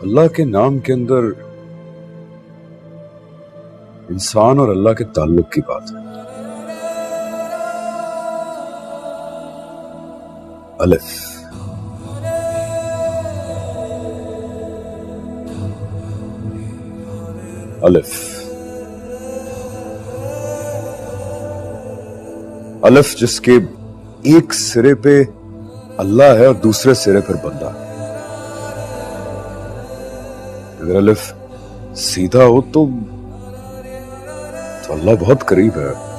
اللہ کے نام کے اندر انسان اور اللہ کے تعلق کی بات ہے. الف. الف الف جس کے ایک سرے پہ اللہ ہے اور دوسرے سرے پر بندہ. اگر الف سیدھا ہو تو اللہ بہت قریب ہے.